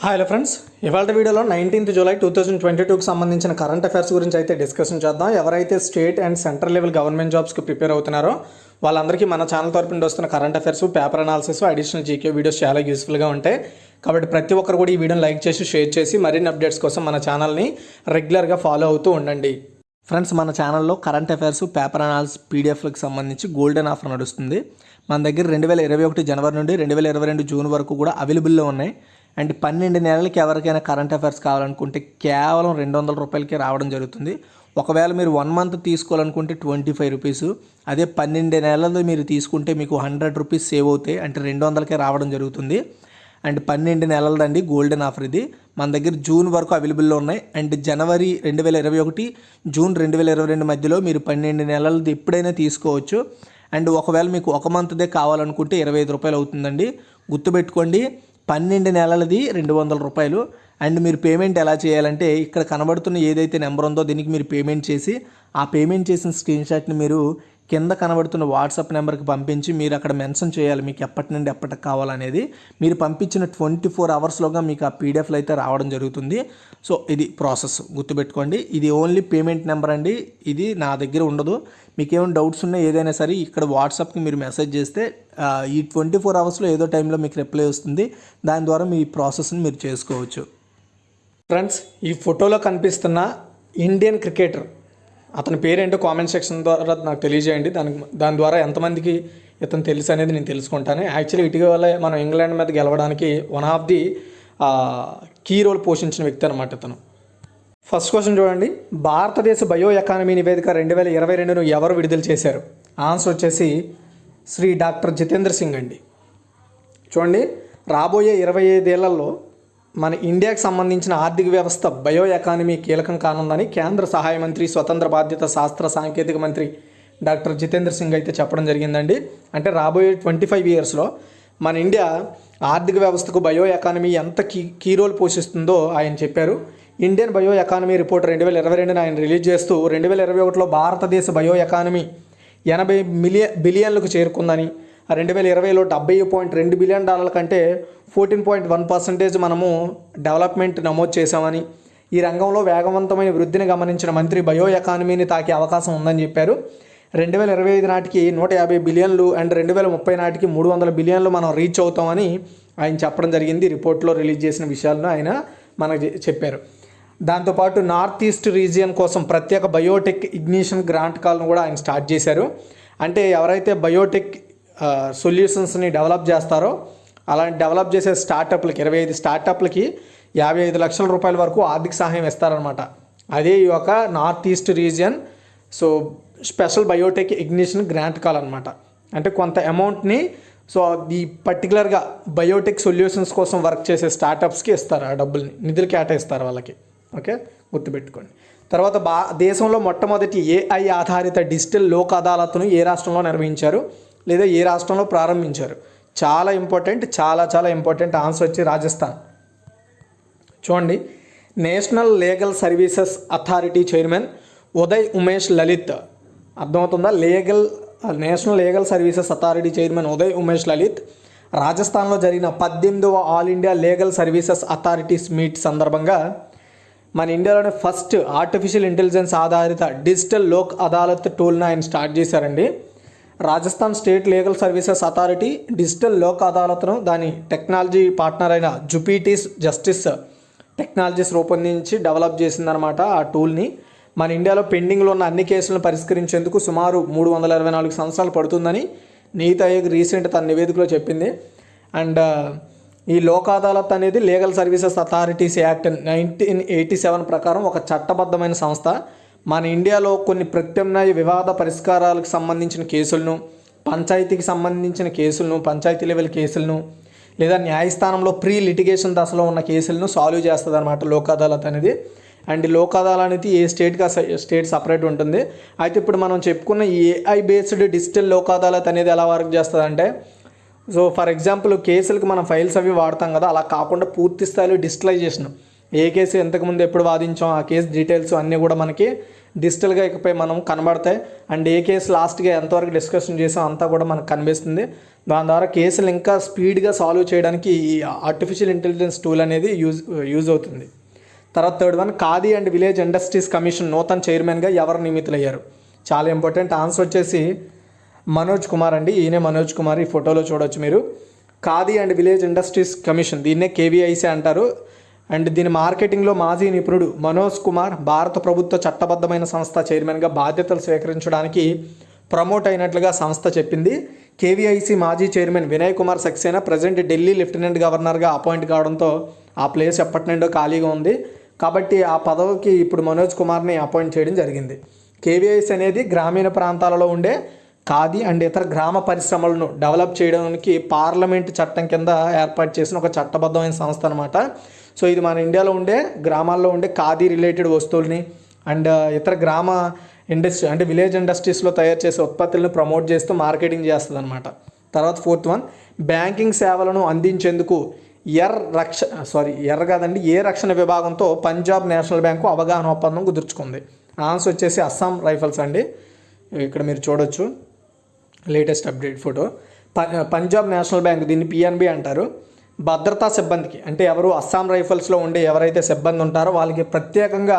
Hello friends, ఇవాళ వీడియోలో 19th July 2022కి సంబంధించిన కరెంట్ అఫైర్స్ గురించి అయితే డిస్కషన్ చేద్దాం. ఎవరైతే state and central level government జాబ్స్కి ప్రిపేర్ అవుతున్నారో వాళ్ళందరికీ మన ఛానల్ తరపు నుండి వస్తున్న current affairs, paper analysis, additional GK videos చాలా యూస్ఫుల్గా ఉంటాయి. కాబట్టి ప్రతి ఒక్కరు కూడా ఈ వీడియోని లైక్ చేసి షేర్ చేసి మరిన్ని అప్డేట్స్ కోసం మన ఛానల్ని రెగ్యులర్గా ఫాలో అవుతూ ఉండండి. ఫ్రెండ్స్, మన ఛానల్లో కరెంట్ అఫైర్స్, పేపర్ అనాలిసిస్, పీడిఎఫ్లకు సంబంధించి గోల్డెన్ ఆఫర్ నడుస్తుంది. మన దగ్గర 2021 జనవరి నుండి 2022 జూన్ వరకు కూడా అవైలబుల్లో ఉన్నాయి. అండ్ 12 నెలలకి ఎవరికైనా కరెంట్ అఫైర్స్ కావాలనుకుంటే కేవలం 200 రూపాయలకి రావడం జరుగుతుంది. ఒకవేళ మీరు 1 మంత్ తీసుకోవాలనుకుంటే 25 రూపీస్, అదే 12 నెలలు మీరు తీసుకుంటే మీకు 100 రూపీస్ సేవ్ అవుతాయి, అంటే 200కే రావడం జరుగుతుంది. అండ్ 12 నెలలదండి గోల్డెన్ ఆఫర్ ఇది. మన దగ్గర జూన్ వరకు అవైలబుల్లో ఉన్నాయి. అండ్ జనవరి 2021 జూన్ 2022 మధ్యలో మీరు 12 నెలలది ఎప్పుడైనా తీసుకోవచ్చు. అండ్ ఒకవేళ మీకు 1 మంత్దే కావాలనుకుంటే 25 రూపాయలు అవుతుందండి. గుర్తుపెట్టుకోండి, 12 నెలలది 200 రూపాయలు. అండ్ మీరు పేమెంట్ ఎలా చేయాలంటే, ఇక్కడ కనబడుతున్న ఏదైతే నెంబర్ ఉందో దీనికి మీరు పేమెంట్ చేసి, ఆ పేమెంట్ చేసిన స్క్రీన్షాట్ని మీరు కింద కనబడుతున్న వాట్సాప్ నెంబర్కి పంపించి మీరు అక్కడ మెన్షన్ చేయాలి మీకు ఎప్పటి నుండి ఎప్పటికి కావాలనేది. మీరు పంపించిన 24 అవర్స్లోగా మీకు ఆ పీడిఎఫ్లు అయితే రావడం జరుగుతుంది. సో ఇది ప్రాసెస్ గుర్తుపెట్టుకోండి. ఇది ఓన్లీ పేమెంట్ నెంబర్ అండి, ఇది నా దగ్గర ఉండదు. మీకు ఏమైనా డౌట్స్ ఉన్నా ఏదైనా సరే ఇక్కడ వాట్సాప్కి మీరు మెసేజ్ చేస్తే ఈ 24 అవర్స్లో ఏదో టైంలో మీకు రిప్లై వస్తుంది. దాని ద్వారా మీ ప్రాసెస్ని మీరు చేసుకోవచ్చు. ఫ్రెండ్స్, ఈ ఫోటోలో కనిపిస్తున్న ఇండియన్ క్రికెటర్ అతని పేరేంటో కామెంట్ సెక్షన్ ద్వారా నాకు తెలియజేయండి. దాని ద్వారా ఎంతమందికి ఇతను తెలుసు అనేది నేను తెలుసుకుంటాను. యాక్చువల్లీ ఇటీవల మనం ఇంగ్లాండ్ మీద గెలవడానికి one of the key role పోషించిన వ్యక్తి అనమాట ఇతను. ఫస్ట్ క్వశ్చన్ చూడండి, భారతదేశ బయో ఎకానమీ నివేదిక 2022ను ఎవరు విడుదల చేశారు? ఆన్సర్ వచ్చేసి శ్రీ డాక్టర్ జితేంద్ర సింగ్ అండి. చూడండి, రాబోయే 25 ఏళ్లలో మన ఇండియాకి సంబంధించిన ఆర్థిక వ్యవస్థ బయో ఎకానమీ కీలకం కానుందని కేంద్ర సహాయ మంత్రి, స్వతంత్ర బాధ్యత శాస్త్ర సాంకేతిక మంత్రి డాక్టర్ జితేంద్ర సింగ్ అయితే చెప్పడం జరిగిందండి. అంటే రాబోయే 25 ఇయర్స్లో మన ఇండియా ఆర్థిక వ్యవస్థకు బయో ఎకానమీ ఎంత కీ రోల్ పోషిస్తుందో ఆయన చెప్పారు. ఇండియన్ బయో ఎకానమీ రిపోర్ట్ 2022ని ఆయన రిలీజ్ చేస్తూ 2021లో భారతదేశ బయో ఎకానమీ 80 బిలియన్లకు చేరుకుందని, 2020లో $70.2 బిలియన్ కంటే 14.1% మనము డెవలప్మెంట్ నమోదు చేశామని, ఈ రంగంలో వేగవంతమైన వృద్ధిని గమనించిన మంత్రి బయో ఎకానమీని తాకే అవకాశం ఉందని చెప్పారు. 2025 నాటికి 150 బిలియన్లు అండ్ 2030 నాటికి 300 బిలియన్లు మనం రీచ్ అవుతామని ఆయన చెప్పడం జరిగింది. రిపోర్ట్లో రిలీజ్ చేసిన విషయాలను ఆయన మనకు చెప్పారు. దాంతోపాటు నార్త్ ఈస్ట్ రీజియన్ కోసం ప్రత్యేక బయోటెక్ ఇగ్నిషన్ గ్రాంట్ కాల్ను కూడా ఆయన స్టార్ట్ చేశారు. అంటే ఎవరైతే బయోటెక్ సొల్యూషన్స్ని డెవలప్ చేస్తారో అలాంటి డెవలప్ చేసే స్టార్టప్లకి 25 స్టార్టప్లకి 55 లక్షల రూపాయల వరకు ఆర్థిక సహాయం ఇస్తారనమాట. అదే ఈ యొక్క north east region special Biotech ignition grant call అనమాట. అంటే కొంత అమౌంట్ని ఈ పర్టికులర్గా బయోటెక్ సొల్యూషన్స్ కోసం వర్క్ చేసే స్టార్టప్స్కి ఇస్తారు, ఆ డబ్బుల్ని నిధులు కేటాయిస్తారు వాళ్ళకి. ఓకే, గుర్తుపెట్టుకోండి. తర్వాత దేశంలో మొట్టమొదటి ఏఐ ఆధారిత డిజిటల్ లోక్ అదాలత్ను ఏ రాష్ట్రంలో నిర్వహించారు లేదా ఏ రాష్ట్రంలో ప్రారంభించారు? చాలా ఇంపార్టెంట్, చాలా ఇంపార్టెంట్. ఆన్సర్ వచ్చి రాజస్థాన్. చూడండి, national legal services authority chairman Uday Umesh Lalit, అర్థమవుతుందా? National legal services authority chairman Uday Umesh Lalit రాజస్థాన్లో జరిగిన 18వ all India legal services authorities meet సందర్భంగా మన ఇండియాలోనే ఫస్ట్ ఆర్టిఫిషియల్ ఇంటెలిజెన్స్ ఆధారిత డిజిటల్ లోక్ అదాలత్ టూల్ని ఆయన స్టార్ట్ చేశారండి. Rajasthan state legal services authority digital Lok అదాలత్ను దాని టెక్నాలజీ పార్ట్నర్ అయిన జుపిటీస్ జస్టిస్ టెక్నాలజీస్ రూపొందించి డెవలప్ చేసిందనమాట ఆ టూల్ని. మన ఇండియాలో పెండింగ్లో ఉన్న అన్ని కేసులను పరిష్కరించేందుకు సుమారు 324 సంవత్సరాలు పడుతుందని నీతి ఆయోగ్ రీసెంట్ తన నివేదికలో చెప్పింది. అండ్ ఈ లోక్ అదాలత్ అనేది లీగల్ సర్వీసెస్ అథారిటీస్ యాక్ట్ 1987 ప్రకారం ఒక చట్టబద్ధమైన సంస్థ. మన ఇండియాలో కొన్ని ప్రత్యామ్నాయ వివాద పరిష్కారాలకు సంబంధించిన కేసులను, పంచాయతీకి సంబంధించిన కేసులను, పంచాయతీ లెవెల్ కేసులను లేదా న్యాయస్థానంలో ప్రీ లిటిగేషన్ దశలో ఉన్న కేసులను సాల్వ్ చేస్తుంది అనమాట లోక్ అదాలత్ అనేది. అండ్ లోక్ అదాలత్ అనేది ఏ స్టేట్ సపరేట్ ఉంటుంది. అయితే ఇప్పుడు మనం చెప్పుకున్న ఈ AI based digital Lok Adalat అనేది ఎలా వర్క్ చేస్తుంది అంటే, ఫర్ ఎగ్జాంపుల్ కేసులకు మనం ఫైల్స్ అవి వాడతాం కదా, అలా కాకుండా పూర్తి స్థాయిలో డిజిటలైజేషన్, ఏ కేసు ఎంతకుముందు ఎప్పుడు వాదించాం ఆ కేసు డీటెయిల్స్ అన్నీ కూడా మనకి డిజిటల్గా ఇకపై మనం కనబడతాయి. అండ్ ఏ కేసు లాస్ట్గా ఎంతవరకు డిస్కషన్ చేసాం అంతా కూడా మనకు కనిపిస్తుంది. దాని ద్వారా కేసులు ఇంకా స్పీడ్గా సాల్వ్ చేయడానికి ఈ ఆర్టిఫిషియల్ ఇంటెలిజెన్స్ టూల్ అనేది యూజ్ అవుతుంది. తర్వాత third one, khadi and village industries commission నూతన చైర్మన్గా ఎవరు నియమితులయ్యారు? చాలా ఇంపార్టెంట్. ఆన్సర్ వచ్చేసి మనోజ్ కుమార్ అండి. ఈయనే మనోజ్ కుమార్, ఈ ఫోటోలో చూడొచ్చు మీరు. Khadi and village industries commission, దీన్నే కేవీఐసీ అంటారు. అండ్ దీని మార్కెటింగ్లో మాజీ నిపుణుడు మనోజ్ కుమార్ భారత ప్రభుత్వ చట్టబద్ధమైన సంస్థ చైర్మన్గా బాధ్యతలు స్వీకరించడానికి ప్రమోట్ అయినట్లుగా సంస్థ చెప్పింది. కేవీఐసీ మాజీ chairman Vinay Kumar Saxena present Delhi lieutenant గవర్నర్గా అపాయింట్ కావడంతో ఆ ప్లేస్ ఎప్పటి నుండో ఖాళీగా ఉంది. కాబట్టి ఆ పదవికి ఇప్పుడు మనోజ్ కుమార్ని అపాయింట్ చేయడం జరిగింది. కేవీఐసీ అనేది గ్రామీణ ప్రాంతాలలో ఉండే ఖాదీ అండ్ ఇతర గ్రామ పరిశ్రమలను డెవలప్ చేయడానికి పార్లమెంట్ చట్టం కింద ఏర్పాటు చేసిన ఒక చట్టబద్ధమైన సంస్థ అనమాట. సో ఇది మన ఇండియాలో ఉండే గ్రామాల్లో ఉండే ఖాదీ రిలేటెడ్ వస్తువుల్ని అండ్ ఇతర గ్రామ ఇండస్ట్రీ అంటే విలేజ్ ఇండస్ట్రీస్లో తయారు చేసే ఉత్పత్తులను ప్రమోట్ చేస్తూ మార్కెటింగ్ చేస్తుంది అనమాట. తర్వాత ఫోర్త్ వన్, బ్యాంకింగ్ సేవలను అందించేందుకు ఏ రక్షణ విభాగంతో పంజాబ్ నేషనల్ బ్యాంకు అవగాహన ఒప్పందం కుదుర్చుకుంది? ఆన్సర్ వచ్చేసి అస్సాం రైఫల్స్ అండి. ఇక్కడ మీరు చూడొచ్చు latest update photo. Punjab National bank, దీన్ని పిఎన్బి అంటారు. భద్రతా సిబ్బందికి అంటే ఎవరు అస్సాం రైఫల్స్లో ఉండే ఎవరైతే సిబ్బంది ఉంటారో వాళ్ళకి ప్రత్యేకంగా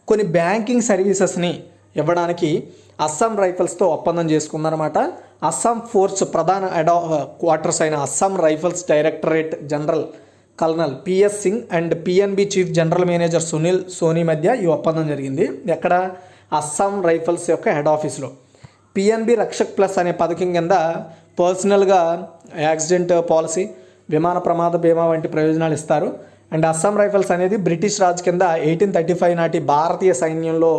కొన్ని బ్యాంకింగ్ సర్వీసెస్ని ఇవ్వడానికి అస్సాం రైఫల్స్తో ఒప్పందం చేసుకుందనమాట. అస్సాం ఫోర్స్ ప్రధాన క్వార్టర్స్ అయిన Assam Rifles directorate general colonel PS Singh and PNB chief general manager Sunil Soni మధ్య ఈ ఒప్పందం జరిగింది. ఎక్కడ? అస్సాం రైఫల్స్ యొక్క హెడ్ ఆఫీస్లో. పిఎన్బి రక్షక్ ప్లస్ అనే పథకం కింద పర్సనల్గా యాక్సిడెంట్ పాలసీ, విమాన ప్రమాద బీమా వంటి ప్రయోజనాలు ఇస్తారు. అండ్ అస్సాం రైఫల్స్ అనేది బ్రిటిష్ రాజ్ కింద 1835 నాటి భారతీయ సైన్యంలో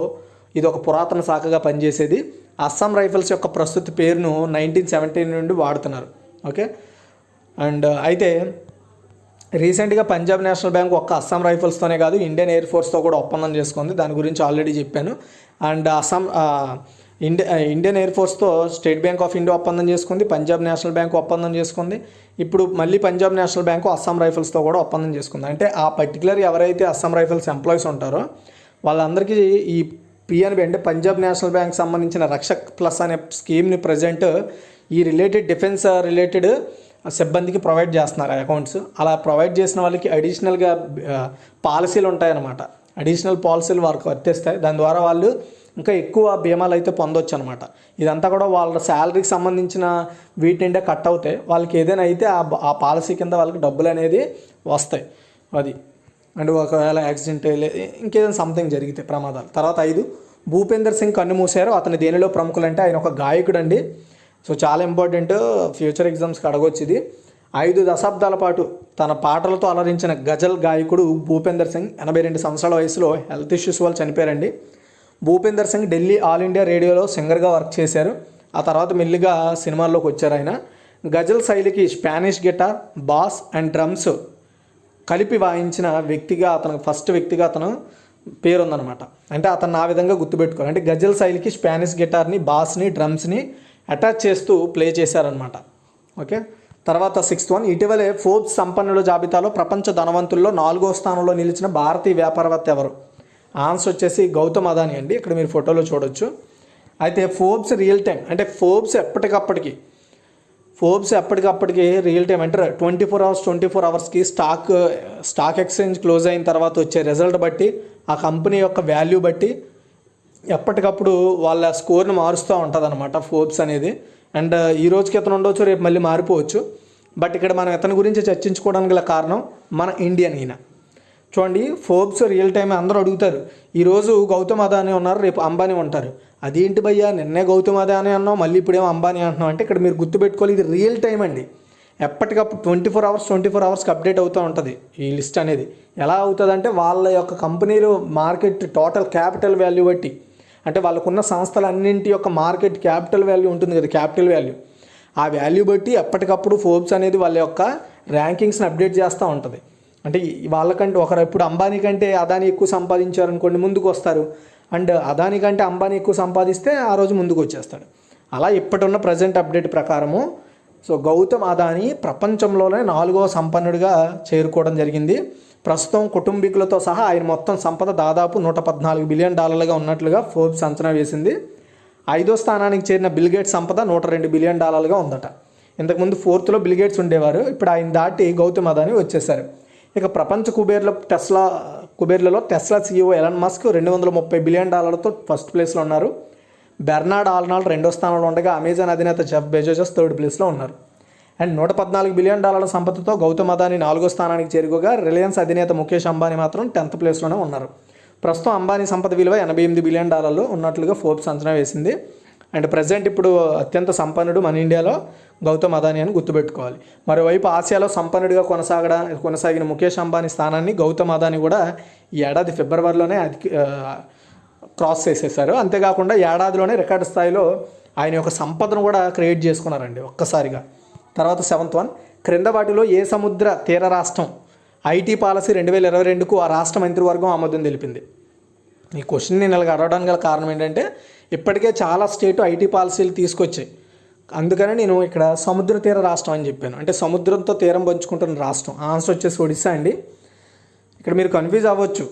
ఇది ఒక పురాతన శాఖగా పనిచేసేది. అస్సాం రైఫల్స్ యొక్క ప్రస్తుత పేరును 1917 నుండి వాడుతున్నారు. ఓకే. అండ్ అయితే రీసెంట్గా పంజాబ్ నేషనల్ బ్యాంక్ ఒక్క అస్సాం రైఫల్స్తోనే కాదు ఇండియన్ ఎయిర్ ఫోర్స్తో కూడా ఒప్పందం చేసుకుంది. దాని గురించి ఆల్రెడీ చెప్పాను. అండ్ ఇండియన్ ఎయిర్ ఫోర్స్తో స్టేట్ బ్యాంక్ ఆఫ్ ఇండియా ఒప్పందం చేసుకుంది, పంజాబ్ నేషనల్ బ్యాంక్ ఒప్పందం చేసుకుంది. ఇప్పుడు మళ్ళీ పంజాబ్ నేషనల్ బ్యాంకు అస్సాం రైఫల్స్తో కూడా ఒప్పందం చేసుకుంది. అంటే ఆ పర్టికులర్ ఎవరైతే అస్సాం రైఫల్స్ ఎంప్లాయీస్ ఉంటారో వాళ్ళందరికీ ఈ పిఎన్బి అంటే పంజాబ్ నేషనల్ బ్యాంక్ సంబంధించిన రక్షక్ ప్లస్ అనే స్కీమ్ని ప్రజెంట్ ఈ డిఫెన్స్ రిలేటెడ్ సిబ్బందికి ప్రొవైడ్ చేస్తున్నారు అకౌంట్స్. అలా ప్రొవైడ్ చేసిన వాళ్ళకి అడిషనల్గా పాలసీలు ఉంటాయన్నమాట. అడిషనల్ పాలసీలు వారికి వర్తిస్తాయి. దాని ద్వారా వాళ్ళు ఇంకా ఎక్కువ బీమాలు అయితే పొందొచ్చు అనమాట. ఇదంతా కూడా వాళ్ళ శాలరీకి సంబంధించిన వీటి నుండే కట్ అవుతాయి. వాళ్ళకి ఏదైనా అయితే ఆ పాలసీ కింద వాళ్ళకి డబ్బులు అనేది వస్తాయి. అది అండ్ ఒకవేళ యాక్సిడెంట్ ఇంకేదైనా సంథింగ్ జరిగితే ప్రమాదాలు. తర్వాత 5, భూపేందర్ సింగ్ కన్నుమూశారు. అతని దేనిలో ప్రముఖులంటే ఆయన ఒక గాయకుడు అండి. సో చాలా ఇంపార్టెంట్, ఫ్యూచర్ ఎగ్జామ్స్కి అడగొచ్చు ఇది. 5 దశాబ్దాల పాటు తన పాటలతో అలరించిన గజల్ గాయకుడు భూపేందర్ సింగ్ 82 సంవత్సరాల వయసులో హెల్త్ ఇష్యూస్ వల్ల చనిపోయారండి. భూపేందర్ సింగ్ ఢిల్లీ ఆల్ ఇండియా రేడియోలో సింగర్గా వర్క్ చేశారు. ఆ తర్వాత మెల్లిగా సినిమాల్లోకి వచ్చారు ఆయన. గజల్ శైలికి Spanish guitar, boss and drums కలిపి వాయించిన వ్యక్తిగా ఫస్ట్ వ్యక్తిగా అతను పేరుందనమాట. అంటే అతను ఆ విధంగా గుర్తుపెట్టుకోవాలి. అంటే గజల్ శైలికి స్పానిష్ గిటార్ని, బాస్ని, డ్రమ్స్ని అటాచ్ చేస్తూ ప్లే చేశారనమాట. ఓకే. తర్వాత 6th వన్, ఇటీవలే ఫోర్బ్స్ సంపన్నుల జాబితాలో ప్రపంచ ధనవంతుల్లో 4వ స్థానంలో నిలిచిన భారతీయ వ్యాపారవేత్త ఎవరు? ఆన్సర్ వచ్చేసి గౌతమ్ అదానీ అండి. ఇక్కడ మీరు ఫోటోలో చూడొచ్చు. అయితే ఫోర్బ్స్ రియల్ టైం అంటే ఫోర్బ్స్ ఎప్పటికప్పటికి రియల్ టైం అంటే 24 అవర్స్కి స్టాక్ ఎక్స్చేంజ్ క్లోజ్ అయిన తర్వాత వచ్చే రిజల్ట్ బట్టి ఆ కంపెనీ యొక్క వాల్యూ బట్టి ఎప్పటికప్పుడు వాళ్ళ స్కోర్ని మారుస్తూ ఉంటుంది అనమాట ఫోర్బ్స్ అనేది. అండ్ ఈ రోజుకి ఇతను ఉండవచ్చు, రేపు మళ్ళీ మారిపోవచ్చు. బట్ ఇక్కడ మనం ఇతని గురించి చర్చించుకోవడానికి గల కారణం మన ఇండియన్ ఈయన. చూడండి, ఫోర్బ్స్ రియల్ టైం అందరూ అడుగుతారు. ఈరోజు గౌతమ్ అదానీ ఉన్నారు, రేపు అంబానీ ఉంటారు. అదేంటి భయ్యా, నిన్నే గౌతమ్ అదానీ అన్నావు, మళ్ళీ ఇప్పుడేమో అంబానీ అంటున్నావు అంటే ఇక్కడ మీరు గుర్తుపెట్టుకోవాలి, ఇది రియల్ టైం అండి. ఎప్పటికప్పుడు 24 అవర్స్కి అప్డేట్ అవుతూ ఉంటుంది ఈ లిస్ట్ అనేది. ఎలా అవుతుంది అంటే వాళ్ళ యొక్క కంపెనీలు మార్కెట్ టోటల్ క్యాపిటల్ వాల్యూ బట్టి, అంటే వాళ్ళకున్న సంస్థలన్నింటి యొక్క మార్కెట్ క్యాపిటల్ వాల్యూ ఉంటుంది కదా, క్యాపిటల్ వాల్యూ, ఆ వాల్యూ బట్టి ఎప్పటికప్పుడు ఫోర్బ్స్ అనేది వాళ్ళ యొక్క ర్యాంకింగ్స్ని అప్డేట్ చేస్తూ ఉంటుంది. అంటే వాళ్ళకంటే ఇప్పుడు అంబానీ కంటే అదానీ ఎక్కువ సంపాదించారనుకోండి ముందుకు వస్తారు. అండ్ అదానీ కంటే అంబానీ ఎక్కువ సంపాదిస్తే ఆ రోజు ముందుకు వచ్చేస్తాడు. అలా ఇప్పటిన్న ప్రజెంట్ అప్డేట్ ప్రకారము సో గౌతమ్ అదానీ ప్రపంచంలోనే 4వ సంపన్నుడిగా చేరుకోవడం జరిగింది. ప్రస్తుతం కుటుంబీకులతో సహా ఆయన మొత్తం సంపద దాదాపు $114 బిలియన్ ఉన్నట్లుగా ఫోర్బ్స్ అంచనా వేసింది. 5వ స్థానానికి చేరిన బిల్ గేట్స్ సంపద $102 బిలియన్ ఉందట. ఇంతకుముందు 4th బిల్గేట్స్ ఉండేవారు, ఇప్పుడు ఆయన దాటి గౌతమ్ అదానీ వచ్చేసారు. ఇక ప్రపంచ కుబేర్లలో Tesla CEO Elon Musk $230 billion first ప్లేస్లో ఉన్నారు. బెర్నార్డ్ ఆర్నాల్డ్ రెండో స్థానంలో ఉండగా అమెజాన్ అధినేత జెఫ్ బెజోస్ థర్డ్ ప్లేస్లో ఉన్నారు. అండ్ $114 బిలియన్ సంపదతో గౌతమ్ అదానీ 4వ స్థానానికి చేరుకోగా రిలయన్స్ అధినేత ముఖేష్ అంబానీ మాత్రం 10th ప్లేస్లోనే ఉన్నారు. ప్రస్తుతం అంబానీ సంపద విలువ $88 బిలియన్ ఉన్నట్లుగా ఫోర్బ్స్ అంచనా వేసింది. అండ్ ప్రజెంట్ ఇప్పుడు అత్యంత సంపన్నుడు మన ఇండియాలో గౌతమ్ అదానీ అని గుర్తుపెట్టుకోవాలి. మరోవైపు ఆసియాలో సంపన్నుడిగా కొనసాగిన ముఖేష్ అంబానీ స్థానాన్ని గౌతమ్ అదానీ కూడా ఈ ఏడాది ఫిబ్రవరిలోనే క్రాస్ చేసేసారు. అంతేకాకుండా ఏడాదిలోనే రికార్డు స్థాయిలో ఆయన యొక్క సంపదను కూడా క్రియేట్ చేసుకున్నారండి ఒక్కసారిగా. తర్వాత 7th వన్, క్రింద వాటిలో ఏ సముద్ర తీర రాష్ట్రం ఐటీ పాలసీ 2022కు ఆ రాష్ట్ర మంత్రివర్గం ఆమోదం తెలిపింది? ఈ క్వశ్చన్ నేను ఇలాగ అడగడానికి గల కారణం ఏంటంటే ఇప్పటికే చాలా స్టేట్ ఐటీ పాలసీలు తీసుకొచ్చాయి. అందుకనే నేను ఇక్కడ సముద్ర తీర రాష్ట్రం అని చెప్పాను, అంటే సముద్రంతో తీరం పంచుకుంటున్న రాష్ట్రం. ఆన్సర్ వచ్చేసి ఒడిస్సా అండి. ఇక్కడ మీరు కన్ఫ్యూజ్ అవ్వచ్చు,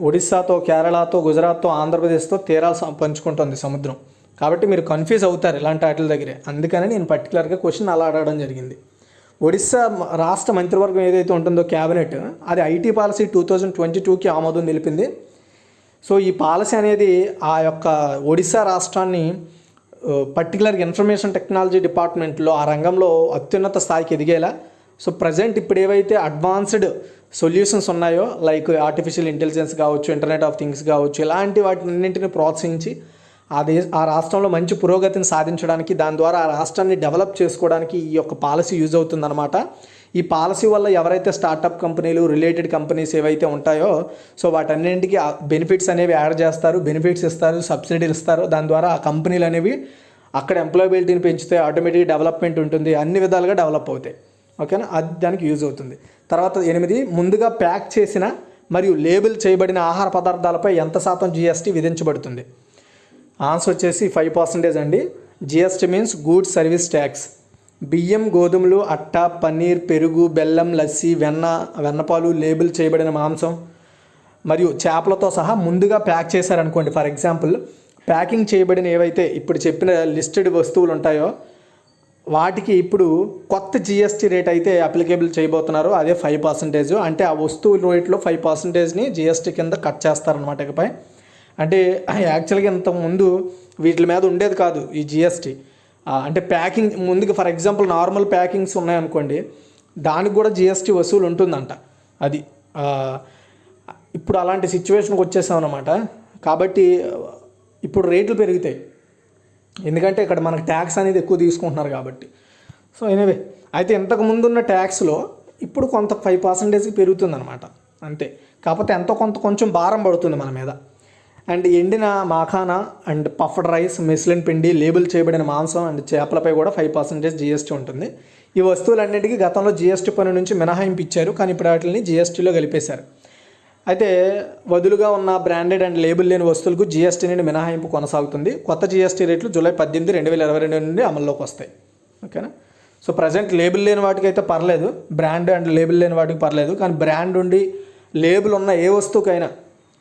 ఒడిస్సాతో, కేరళతో, గుజరాత్తో, ఆంధ్రప్రదేశ్తో తీరాలు పంచుకుంటుంది సముద్రం, కాబట్టి మీరు కన్ఫ్యూజ్ అవుతారు ఇలాంటి వాటి దగ్గరే. అందుకని నేను పర్టికులర్గా క్వశ్చన్ అలా అడగడం జరిగింది. ఒడిస్సా రాష్ట్ర మంత్రివర్గం ఏదైతే ఉంటుందో క్యాబినెట్, అది ఐటీ పాలసీ 2022కి ఆమోదం తెలిపింది. సో ఈ పాలసీ అనేది ఆ యొక్క ఒడిస్సా రాష్ట్రాన్ని పర్టికులర్గా ఇన్ఫర్మేషన్ టెక్నాలజీ డిపార్ట్మెంట్లో ఆ రంగంలో అత్యున్నత స్థాయికి ఎదిగేలా, సో ప్రజెంట్ ఇప్పుడు ఏవైతే అడ్వాన్స్డ్ సొల్యూషన్స్ ఉన్నాయో లైక్ ఆర్టిఫిషియల్ ఇంటెలిజెన్స్ కావచ్చు, ఇంటర్నెట్ ఆఫ్ థింగ్స్ కావచ్చు, ఇలాంటి వాటిన్నింటిని ప్రోత్సహించి ఆ రాష్ట్రంలో మంచి పురోగతిని సాధించడానికి, దాని ద్వారా ఆ రాష్ట్రాన్ని డెవలప్ చేసుకోవడానికి ఈ యొక్క పాలసీ యూజ్ అవుతుందన్నమాట. ఈ పాలసీ వల్ల ఎవరైతే స్టార్టప్ కంపెనీలు, రిలేటెడ్ కంపెనీస్ ఏవైతే ఉంటాయో సో వాటన్నింటికి బెనిఫిట్స్ అనేవి యాడ్ చేస్తారు, బెనిఫిట్స్ ఇస్తారు, సబ్సిడీలు ఇస్తారు. దాని ద్వారా ఆ కంపెనీలు అనేవి అక్కడ ఎంప్లాయబిలిటీని పెంచుతాయి, ఆటోమేటిక్ డెవలప్మెంట్ ఉంటుంది, అన్ని విధాలుగా డెవలప్ అవుతాయి. ఓకేనా, అది దానికి యూజ్ అవుతుంది. తర్వాత 8, ముందుగా ప్యాక్ చేసిన మరియు లేబుల్ చేయబడిన ఆహార పదార్థాలపై ఎంత శాతం GST విధించబడుతుంది? ఆన్సర్ వచ్చేసి 5% అండి. GST means goods service tax. బియ్యం, గోధుమలు, అట్ట, పన్నీర్, పెరుగు, బెల్లం, లస్సీ, వెన్నపాలు, లేబుల్ చేయబడిన మాంసం మరియు చేపలతో సహా ముందుగా ప్యాక్ చేశారనుకోండి. ఫర్ ఎగ్జాంపుల్, ప్యాకింగ్ చేయబడిన ఏవైతే ఇప్పుడు చెప్పిన లిస్టెడ్ వస్తువులు ఉంటాయో వాటికి ఇప్పుడు కొత్త GST రేట్ అయితే అప్లికేబుల్ చేయబోతున్నారు. అదే 5%. అంటే ఆ వస్తువుల రేట్లో 5%ని GST కింద కట్ చేస్తారనమాట ఇకపై. అంటే యాక్చువల్గా ఇంతకుముందు వీటి మీద ఉండేది కాదు ఈ GST. అంటే ప్యాకింగ్ ముందుగా ఫర్ ఎగ్జాంపుల్ నార్మల్ ప్యాకింగ్స్ ఉన్నాయనుకోండి, దానికి కూడా GST వసూలు ఉంటుందంట. అది ఇప్పుడు అలాంటి సిచ్యువేషన్కి వచ్చేసామన్నమాట. కాబట్టి ఇప్పుడు రేట్లు పెరుగుతాయి, ఎందుకంటే ఇక్కడ మనకు ట్యాక్స్ అనేది ఎక్కువ తీసుకుంటున్నారు కాబట్టి. సో ఎనీవే, అయితే ఇంతకు ముందున్న ట్యాక్స్లో ఇప్పుడు కొంత 5% పెరుగుతుందన్నమాట అంతే. కాకపోతే ఎంతో కొంచెం భారం పడుతుంది మన మీద. అండ్ ఎండిన మాఖానా అండ్ పఫ్డ్ రైస్, మెస్లిన్ పిండి, లేబుల్ చేయబడిన మాంసం అండ్ చేపలపై కూడా 5% GST ఉంటుంది. ఈ వస్తువులన్నిటికీ గతంలో GST పన్ను నుంచి మినహాయింపు ఇచ్చారు, కానీ ఇప్పుడు వాటిని GSTలో కలిపేశారు. అయితే వదులుగా ఉన్న బ్రాండెడ్ అండ్ లేబుల్ లేని వస్తువులకు GST నుండి మినహాయింపు కొనసాగుతుంది. కొత్త GST రేట్లు జూలై 18, 2022 నుండి అమల్లోకి వస్తాయి. ఓకేనా. సో ప్రజెంట్ లేబుల్ లేని వాటికి అయితే పర్లేదు, బ్రాండ్ అండ్ లేబుల్ లేని వాటికి పర్లేదు. కానీ బ్రాండ్ ఉండి లేబుల్ ఉన్న ఏ వస్తువుకైనా,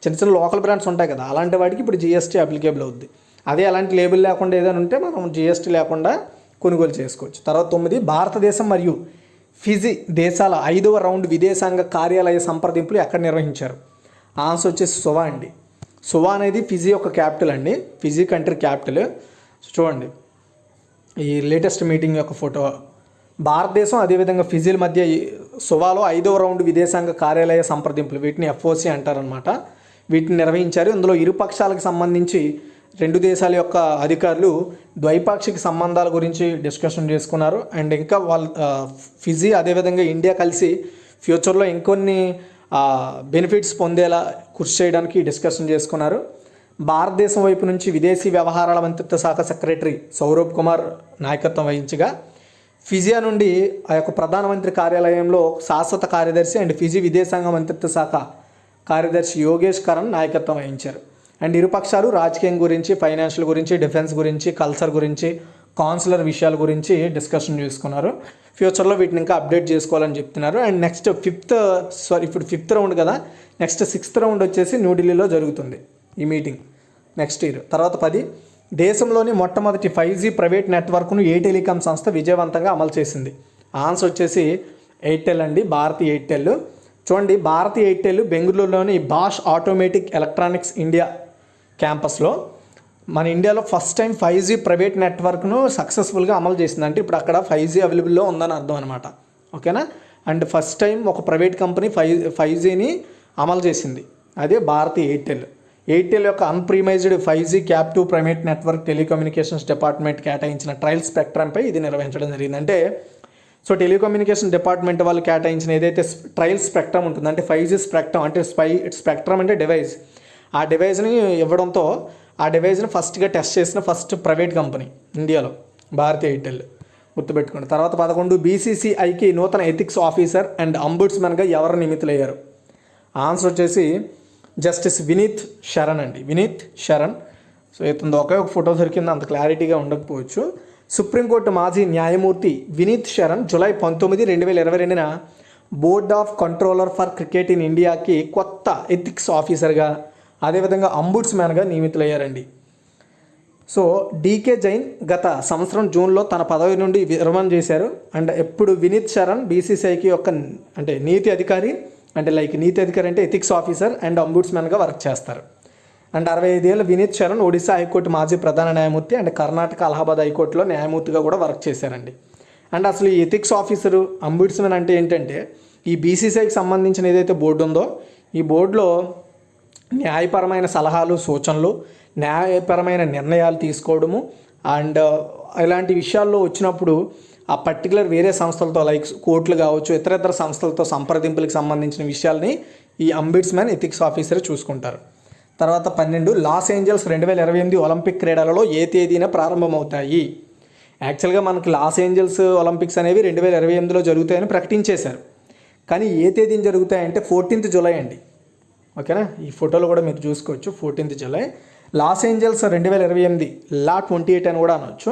చిన్న లోకల్ బ్రాండ్స్ ఉంటాయి కదా, అలాంటి వాటికి ఇప్పుడు GST అప్లికేబుల్ అవుద్ది. అదే అలాంటి లేబుల్ లేకుండా ఏదైనా ఉంటే మనం GST లేకుండా కొనుగోలు చేసుకోవచ్చు. తర్వాత 9, భారతదేశం మరియు ఫిజీ దేశాల 5వ రౌండ్ విదేశాంగ కార్యాలయ సంప్రదింపులు ఎక్కడ నిర్వహించారు? ఆన్సర్ వచ్చేసి సువా అండి. సువా అనేది ఫిజీ యొక్క క్యాపిటల్ అండి, ఫిజీ కంట్రీ క్యాపిటల్. చూడండి ఈ లేటెస్ట్ మీటింగ్ యొక్క ఫోటో. భారతదేశం అదేవిధంగా ఫిజీల మధ్య సువాలో 5వ రౌండ్ విదేశాంగ కార్యాలయ సంప్రదింపులు, వీటిని FOC అంటారనమాట, వీటిని నిర్వహించారు. ఇందులో ఇరు పక్షాలకు సంబంధించి 2 దేశాల యొక్క అధికారులు ద్వైపాక్షిక సంబంధాల గురించి డిస్కషన్ చేసుకున్నారు. అండ్ ఇంకా ఫిజీ అదేవిధంగా ఇండియా కలిసి ఫ్యూచర్లో ఇంకొన్ని బెనిఫిట్స్ పొందేలా కృషి చేయడానికి డిస్కషన్ చేసుకున్నారు. భారతదేశం వైపు నుంచి విదేశీ వ్యవహారాల మంత్రిత్వ శాఖ సెక్రటరీ సౌరభ్ కుమార్ నాయకత్వం వహించగా, ఫిజియా నుండి ఆ యొక్క ప్రధానమంత్రి కార్యాలయంలో శాశ్వత కార్యదర్శి అండ్ ఫిజీ విదేశాంగ మంత్రిత్వ శాఖ కార్యదర్శి యోగేష్ కరణ్ నాయకత్వం వహించారు. అండ్ ఇరుపక్షాలు రాజకీయం గురించి, ఫైనాన్షియల్ గురించి, డిఫెన్స్ గురించి, కల్చర్ గురించి, కాన్సులర్ విషయాల గురించి డిస్కషన్ చేసుకున్నారు. ఫ్యూచర్లో వీటిని ఇంకా అప్డేట్ చేసుకోవాలని చెప్తున్నారు. అండ్ నెక్స్ట్ ఇప్పుడు 5th రౌండ్ కదా, నెక్స్ట్ 6th రౌండ్ వచ్చేసి న్యూఢిల్లీలో జరుగుతుంది ఈ మీటింగ్ నెక్స్ట్ ఇయర్. తర్వాత 10, దేశంలోని మొట్టమొదటి 5G ప్రైవేట్ నెట్వర్క్ను ఏ టెలికాం సంస్థ విజయవంతంగా అమలు చేసింది? ఆన్సర్ వచ్చేసి ఎయిర్టెల్ అండి, భారతీ ఎయిర్టెల్. చూడండి, భారతీ ఎయిర్టెల్ బెంగళూరులోని బాష్ ఆటోమేటిక్ ఎలక్ట్రానిక్స్ ఇండియా క్యాంపస్లో మన ఇండియాలో ఫస్ట్ టైం 5G ప్రైవేట్ నెట్వర్క్ను సక్సెస్ఫుల్గా అమలు చేసింది. అంటే ఇప్పుడు అక్కడ 5G అవైలబుల్లో ఉందని అర్థం అనమాట. ఓకేనా? అండ్ ఫస్ట్ టైం ఒక ప్రైవేట్ కంపెనీ 5Gని అమలు చేసింది, అదే భారతీ ఎయిర్టెల్. ఎయిర్టెల్ యొక్క అన్ప్రీమైజ్డ్ 5G captive private network telecommunications department కేటాయించిన ట్రయల్ స్పెక్ట్రమ్పై ఇది నిర్వహించడం జరిగింది. అంటే సో టెలికమ్యూనికేషన్ డిపార్ట్మెంట్ వాళ్ళు కేటాయించిన ఏదైతే ట్రయల్ స్పెక్ట్రమ్ ఉంటుందో, అంటే 5G స్పెక్ట్రమ్, అంటే స్పెక్ట్రమ్ అంటే డివైస్, ఆ డివైస్ని ఇవ్వడంతో ఆ డివైస్ని ఫస్ట్గా టెస్ట్ చేసిన ఫస్ట్ ప్రైవేట్ కంపెనీ ఇండియాలో భారతీ ఎయిర్టెల్, గుర్తుపెట్టుకోండి. తర్వాత 11, బీసీసీఐకి నూతన ఎథిక్స్ ఆఫీసర్ అండ్ అంబుడ్స్మెన్గా ఎవరు నియమితులయ్యారు? ఆన్సర్ వచ్చేసి జస్టిస్ వినీత్ శరణ్ అండి, వినీత్ శరణ్. సో ఇతను ఒకే ఒక ఫోటో దొరికింది, అంత క్లారిటీగా ఉండకపోవచ్చు. సుప్రీంకోర్టు మాజీ న్యాయమూర్తి వినీత్ శరణ్ జూలై 19, 2022న board of controller for cricket in ఇండియాకి కొత్త ఎథిక్స్ ఆఫీసర్గా, అదేవిధంగా అంబుడ్స్మెన్గా నియమితులయ్యారండి. సో డీకే జైన్ గత సంవత్సరం జూన్లో తన పదవి నుండి విరమణ చేశారు. అండ్ ఎప్పుడు వినీత్ శరణ్ బీసీసీఐకి యొక్క అంటే నీతి అధికారి అంటే ఎథిక్స్ ఆఫీసర్ అండ్ అంబుడ్స్మెన్గా వర్క్ చేస్తారు. అండ్ 65 ఏళ్ళ వినీత్ శరణ్ ఒడిశా హైకోర్టు మాజీ ప్రధాన న్యాయమూర్తి అండ్ కర్ణాటక అలహాబాద్ హైకోర్టులో న్యాయమూర్తిగా కూడా వర్క్ చేశారండి. అండ్ అసలు ఈ ఎథిక్స్ ఆఫీసరు, అంబుడ్స్మెన్ అంటే ఏంటంటే ఈ బీసీసీఐకి సంబంధించిన ఏదైతే బోర్డు ఉందో ఈ బోర్డులో న్యాయపరమైన సలహాలు, సూచనలు, న్యాయపరమైన నిర్ణయాలు తీసుకోవడము అండ్ ఇలాంటి విషయాల్లో వచ్చినప్పుడు ఆ పర్టికులర్ వేరే సంస్థలతో లైక్ కోర్టులు కావచ్చు, ఇతర సంస్థలతో సంప్రదింపులకు సంబంధించిన విషయాల్ని ఈ అంబుడ్స్మెన్ ఎథిక్స్ ఆఫీసర్ చూసుకుంటారు. తర్వాత 12, లాస్ ఏంజల్స్ 2028 ఒలింపిక్ క్రీడలలో ఏ తేదీన ప్రారంభమవుతాయి? యాక్చువల్గా మనకి లాస్ ఏంజల్స్ ఒలింపిక్స్ అనేవి 2028లో జరుగుతాయని ప్రకటించేశారు. కానీ ఏ తేదీన జరుగుతాయంటే 14th జూలై అండి. ఓకేనా? ఈ ఫోటోలో కూడా మీరు చూసుకోవచ్చు, 14th జూలై. లాస్ ఏంజల్స్ 2028 లా 28 అని కూడా అనవచ్చు.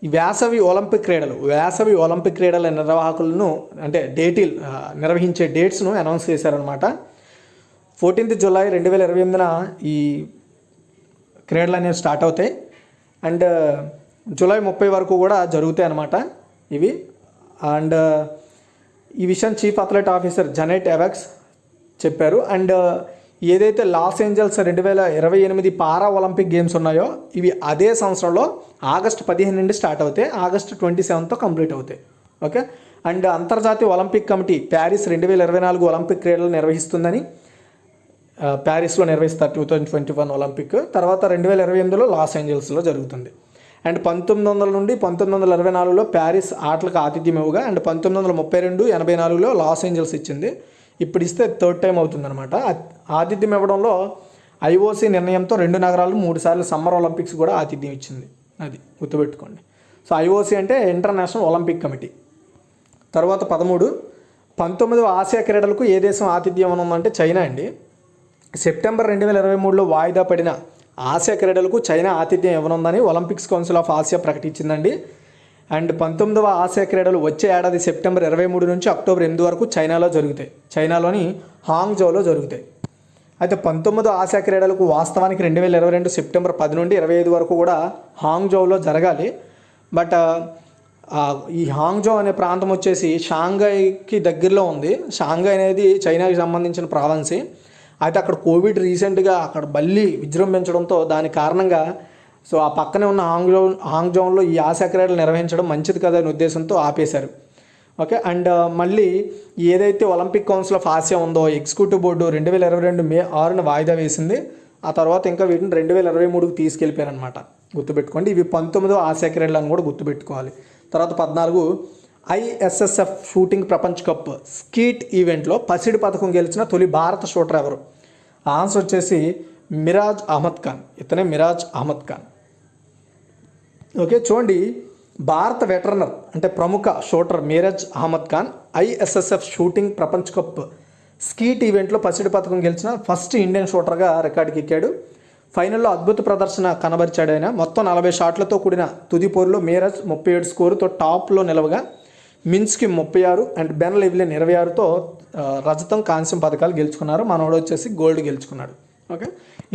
ఈ వేసవి ఒలింపిక్ క్రీడల నిర్వాహకులను అంటే నిర్వహించే డేట్స్ను అనౌన్స్ చేశారనమాట. 14th జూలై 2028న ఈ క్రీడలు అనేవి స్టార్ట్ అవుతాయి అండ్ జూలై 30 వరకు కూడా జరుగుతాయి అన్నమాట ఇవి. అండ్ ఈ విషయం చీఫ్ అథ్లెట్ ఆఫీసర్ జనెట్ ఎవెక్స్ చెప్పారు. అండ్ ఏదైతే లాస్ ఏంజల్స్ 2028 పారా ఒలింపిక్ గేమ్స్ ఉన్నాయో ఇవి అదే సంవత్సరంలో ఆగస్టు 15 నుండి స్టార్ట్ అవుతాయి, ఆగస్టు 27తో కంప్లీట్ అవుతాయి. ఓకే. అండ్ అంతర్జాతీయ ఒలింపిక్ కమిటీ ప్యారిస్ 2024 ఒలింపిక్ క్రీడలు నిర్వహిస్తుందని ప్యారిస్లో నిర్వహిస్తారు 2021 ఒలింపిక్. తర్వాత 2028లో లాస్ ఏంజల్స్లో జరుగుతుంది. అండ్ 1900 నుండి 1924లో ప్యారిస్ ఆటలకు ఆతిథ్యం ఇవ్వగా అండ్ 1932, 84లో లాస్ ఏంజల్స్ ఇచ్చింది. ఇప్పుడు ఇస్తే థర్డ్ టైం అవుతుందన్నమాట. ఆతిథ్యం ఇవ్వడంలో ఐఓసీ నిర్ణయంతో 2 నగరాలు 3 సార్లు సమ్మర్ ఒలింపిక్స్ కూడా ఆతిథ్యం ఇచ్చింది, అది గుర్తుపెట్టుకోండి. సో ఐఓసీ అంటే ఇంటర్నేషనల్ ఒలింపిక్ కమిటీ. తర్వాత 13, 19వ ఆసియా క్రీడలకు ఏ దేశం ఆతిథ్యం ఉందంటే చైనా అండి. సెప్టెంబర్ 2023లో వాయిదా పడిన ఆసియా క్రీడలకు చైనా ఆతిథ్యం ఇవ్వనుందని ఒలింపిక్స్ కౌన్సిల్ ఆఫ్ ఆసియా ప్రకటించిందండి. అండ్ 19వ ఆసియా క్రీడలు వచ్చే ఏడాది సెప్టెంబర్ 23 నుంచి అక్టోబర్ 8 వరకు చైనాలో జరుగుతాయి, చైనాలోని హాంగ్జౌలో జరుగుతాయి. అయితే 19వ ఆసియా క్రీడలకు వాస్తవానికి 2022 సెప్టెంబర్ 10 నుండి 25 వరకు కూడా హాంగ్జౌలో జరగాలి. బట్ ఈ హాంగ్జౌ అనే ప్రాంతం వచ్చేసి షాంఘైకి దగ్గరలో ఉంది. షాంఘై అనేది చైనాకి సంబంధించిన ప్రావిన్సీ. అయితే అక్కడ కోవిడ్ రీసెంట్గా అక్కడ మళ్ళీ విజృంభించడంతో దాని కారణంగా సో ఆ పక్కనే ఉన్న హాంగ్జౌలో ఈ ఆసియా క్రీడలు నిర్వహించడం మంచిది కదా అనే ఉద్దేశంతో ఆపేశారు. ఓకే. అండ్ మళ్ళీ ఏదైతే ఒలింపిక్ కౌన్సిల్ ఆఫ్ ఆసియా ఉందో ఎగ్జిక్యూటివ్ బోర్డు 2022 మే 6న వాయిదా వేసింది. ఆ తర్వాత ఇంకా వీటిని 2023కి తీసుకెళ్ళిపోయారనమాట, గుర్తుపెట్టుకోండి. ఇవి 19వ ఆసియా క్రీడలు అని కూడా గుర్తుపెట్టుకోవాలి. తర్వాత 14, ISSF షూటింగ్ ప్రపంచ కప్ స్కీట్ ఈవెంట్లో పసిడి పథకం గెలిచిన తొలి భారత షూటర్ ఎవరు? ఆన్సర్ వచ్చేసి మిరాజ్ అహ్మద్ ఖాన్. ఇతనే మిరాజ్ అహ్మద్ ఖాన్. ఓకే. చూడండి, భారత వెటరనర్ అంటే ప్రముఖ shooter Mairaj Ahmad Khan ISSF shooting ప్రపంచ కప్ స్కీట్ ఈవెంట్లో పసిడి పథకం గెలిచిన ఫస్ట్ ఇండియన్ షూటర్గా రికార్డుకి ఎక్కాడు. ఫైనల్లో అద్భుత ప్రదర్శన కనబరిచాడు ఆయన. మొత్తం 40 షాట్లతో కూడిన తుది పోరులో మిరాజ్ 37 స్కోరుతో టాప్లో నిలవగా మిన్స్కి 36 అండ్ బెన్ లెవ్లిన్ 26తో రజతం, కాంస్యం పథకాలు గెలుచుకున్నారు. మనోడు వచ్చేసి గోల్డ్ గెలుచుకున్నాడు. ఓకే.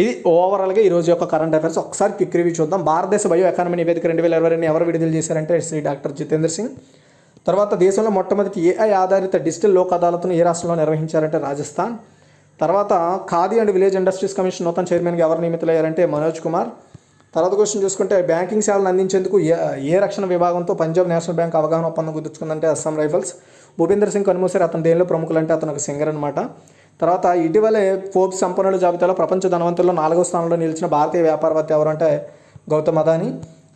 ఇది ఓవరాల్గా ఈరోజు యొక్క కరెంట్ అఫైర్స్. ఒకసారి క్విక్ రివ్యూ చూద్దాం. భారతదేశ బయో ఎకానమీ నివేదిక 2022 ఎవరు విడుదల చేశారంటే శ్రీ డాక్టర్ జితేంద్ర సింగ్. తర్వాత దేశంలో మొట్టమొదటి ఏఐ ఆధారిత డిజిటల్ లోక్ అదాలత్ను ఏ రాష్ట్రంలో నిర్వహించారంటే రాజస్థాన్. తర్వాత khadi and village industries commission నూతన చైర్మన్గా ఎవరు నియమితులయ్యారంటే మనోజ్ కుమార్. తర్వాత క్వశ్చన్ చూసుకుంటే బ్యాంకింగ్ సేవలను అందించేందుకు ఏ రక్షణ విభాగంతో పంజాబ్ నేషనల్ బ్యాంక్ అవగాహన ఒప్పందం కుదుర్చుకుందంటే అస్సాం రైఫల్స్. భూపేందర్ సింగ్ కన్మూసారు, అతని దేనిలో ప్రముఖులు అంటే అతను ఒక సింగర్ అనమాట. తర్వాత ఇటీవలే ఫోర్బ్స్ సంపన్నుల జాబితాలో ప్రపంచ ధనవంతుల్లో 4వ స్థానంలో నిలిచిన భారతీయ వ్యాపారవేత్త ఎవరు అంటే గౌతమ్ అదానీ.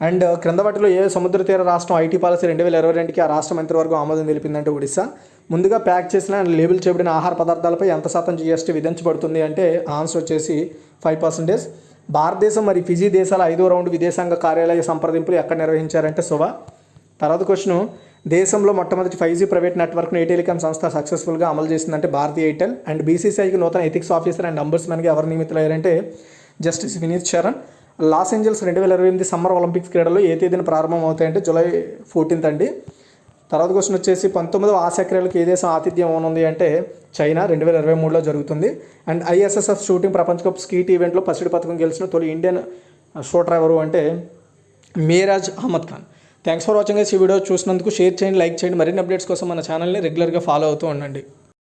అండ్ క్రింద వాటిలో ఏ సముద్ర తీర రాష్ట్రం ఐటీ పాలసీ 2022కి ఆ రాష్ట్ర మంత్రివర్గం ఆమోదం తెలిపిందంటే ఒడిశా. ముందుగా ప్యాక్ చేసిన అండ్ లేబుల్ చేయబడిన ఆహార పదార్థాలపై ఎంత శాతం జీఎస్టీ విధించబడుతుంది అంటే ఆన్సర్ వచ్చేసి 5%. భారతదేశం మరియు ఫిజీ దేశాల 5వ రౌండ్ విదేశాంగ కార్యాలయ సంప్రదింపులు ఎక్కడ నిర్వహించారంటే సువా. తర్వాత క్వశ్చన్, దేశంలో మొట్టమొదటి 5G ప్రైవేట్ నెట్వర్క్ను ఏ టెలికాం సంస్థ సక్సెస్ఫుల్గా అమలు చేసిందంటే భారతీయ ఎయిర్టెల్. అండ్ బీసీసీఐకి నూతన ఎథిక్స్ ఆఫీసర్ అండ్ అంబర్స్మెన్గా ఎవరు నియమితులయ్యారంటే justice Vineet Charan. Los Angeles 2028 summer Olympics క్రీడలు ఏ తేదీన ప్రారంభం అవుతాయంటే జూలై 14 అండి. తర్వాత క్వశ్చన్ వచ్చేసి 19వ ఆసియా క్రీడలకు ఏ దేశం ఆతిథ్యం ఉంది అంటే చైనా 2023లో జరుగుతుంది. అండ్ ఐఎస్ఎస్ఎఫ్ షూటింగ్ ప్రపంచ కప్ స్కీట్ ఈవెంట్లో పసిడి పథకం గెలిచిన తొలి ఇండియన్ షూటర్ ఎవరు అంటే Mairaj Ahmad Khan. Thanks for watching. ఈ వీడియో చూసినందుకు షేర్ చేయండి, లైక్ చేయండి. మరిన్ని అప్డేట్స్ కోసం మన ఛానల్ని రెగ్యులర్గా ఫాలో అవుతూ ఉండండి.